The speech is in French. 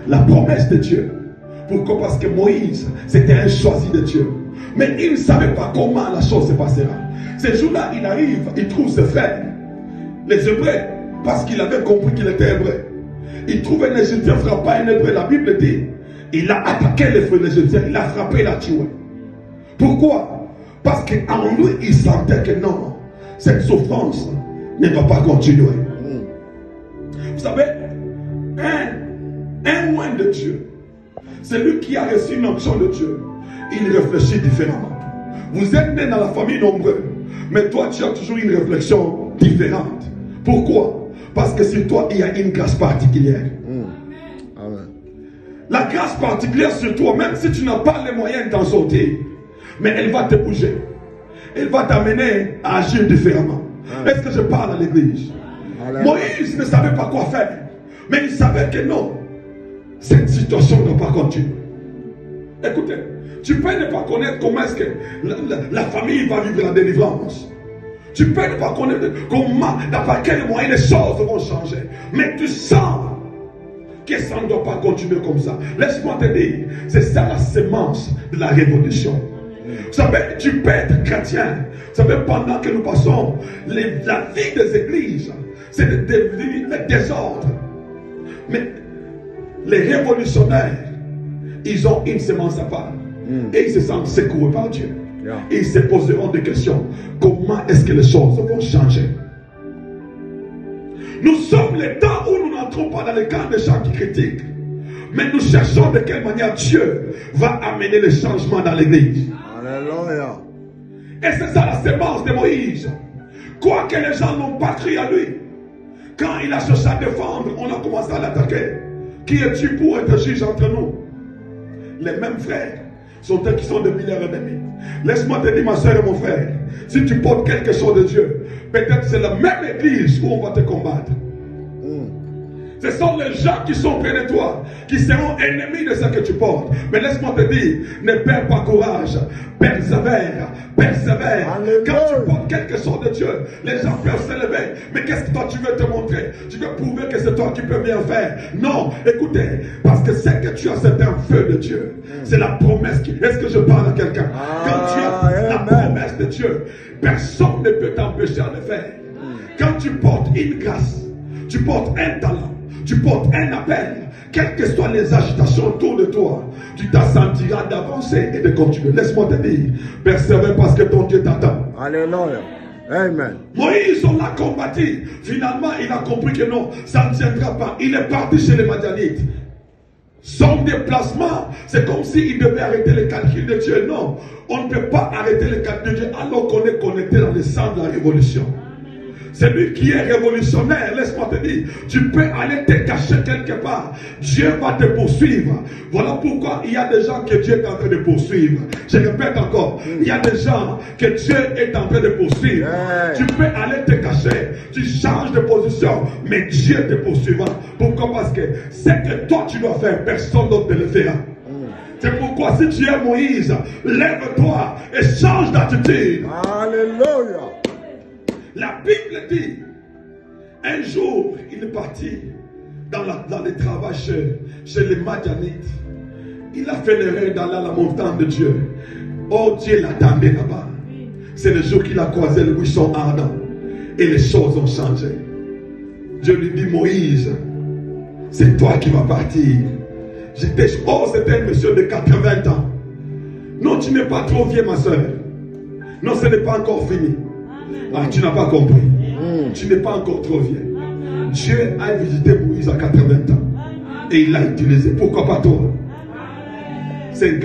la promesse de Dieu. Pourquoi? Parce que Moïse, c'était un choisi de Dieu. Mais il ne savait pas comment la chose se passera. Ce jour-là, il arrive, il trouve ses frères, les Hébreux, parce qu'il avait compris qu'il était Hébreu. Il trouve un Égyptien frappant un Hébreu. La Bible dit, il a attaqué les Égyptiens, il a frappé, il a tué. Pourquoi? Parce qu'en lui, il sentait que non, cette souffrance ne va pas continuer. Vous savez, un loin de Dieu, celui qui a reçu une onction de Dieu, il réfléchit différemment. Vous êtes né dans la famille nombreuse, mais toi tu as toujours une réflexion différente. Pourquoi? Parce que sur toi il y a une grâce particulière. Amen. La grâce particulière sur toi, même si tu n'as pas les moyens d'en sortir, mais elle va te bouger. Elle va t'amener à agir différemment. Est-ce que je parle à l'église? Moïse ne savait pas quoi faire, mais il savait que non, cette situation ne doit pas continuer. Écoutez, tu peux ne pas connaître comment est-ce que la famille va vivre la délivrance. Tu peux ne pas connaître comment, par quel moyen les choses vont changer. Mais tu sens que ça ne doit pas continuer comme ça. Laisse-moi te dire, c'est ça la sémence de la révolution. Vous savez, tu peux être chrétien. Vous savez, pendant que nous passons la vie des églises, c'est le désordre. Mais les révolutionnaires, ils ont une sémence à part. Et ils se sentent secourus par Dieu. Et ils se poseront des questions. Comment est-ce que les choses vont changer? Nous sommes les temps où nous n'entrons pas dans les camps des gens qui critiquent. Mais nous cherchons de quelle manière Dieu va amener les changements dans l'église. Alléluia. Et c'est ça la sémence de Moïse. Quoi que les gens n'ont pas cru à lui, quand il a cherché à défendre, on a commencé à l'attaquer. Qui es-tu pour être juge entre nous? Les mêmes frères sont eux qui sont devenus leurs ennemis. Laisse-moi te dire, ma soeur et mon frère, si tu portes quelque chose de Dieu, peut-être c'est la même église où on va te combattre. Ce sont les gens qui sont près de toi, qui seront ennemis de ce que tu portes. Mais laisse-moi te dire, ne perds pas courage. Persévère, persévère. Alléluia. Quand tu portes quelque chose de Dieu, les gens peuvent se lever. Mais qu'est-ce que toi tu veux te montrer? Tu veux prouver que c'est toi qui peux bien faire. Non, écoutez, parce que c'est que tu as, c'est un feu de Dieu. C'est la promesse qui... Est-ce que je parle à quelqu'un? Quand tu as la promesse de Dieu, personne ne peut t'empêcher de le faire. Quand tu portes une grâce, tu portes un talent, tu portes un appel, quelles que soient les agitations autour de toi, tu t'assentiras d'avancer et de continuer. Laisse-moi te dire, persévère parce que ton Dieu t'attend. Alléluia. Amen. Moïse, on l'a combattu. Finalement, il a compris que non, ça ne tiendra pas. Il est parti chez les Madianites. Son déplacement, c'est comme s'il devait arrêter les calculs de Dieu. Non, on ne peut pas arrêter les calculs de Dieu alors qu'on est connecté dans le sang de la révolution. Celui qui est révolutionnaire, laisse-moi te dire, tu peux aller te cacher quelque part. Dieu va te poursuivre. Voilà pourquoi il y a des gens que Dieu est en train de poursuivre. Je répète encore, il y a des gens que Dieu est en train de poursuivre. Tu peux aller te cacher, tu changes de position, mais Dieu te poursuivra. Pourquoi? Parce que ce que toi tu dois faire, personne d'autre ne le fera. C'est pourquoi si tu es Moïse, lève-toi et change d'attitude. Alléluia. La Bible dit, un jour, il est parti dans le travail chez les Madianites. Il a fait l'erreur d'aller à la montagne de Dieu. Oh, Dieu l'attendait là-bas. C'est le jour qu'il a croisé le buisson ardent. Et les choses ont changé. Dieu lui dit, Moïse, c'est toi qui vas partir. Oh, c'était un monsieur de 80 ans. Non, tu n'es pas trop vieux, ma soeur. Non, ce n'est pas encore fini. Ah, tu n'as pas compris. Tu n'es pas encore trop vieux. Dieu a visité Moïse à 80 ans. Et il l'a utilisé. Pourquoi pas toi? 50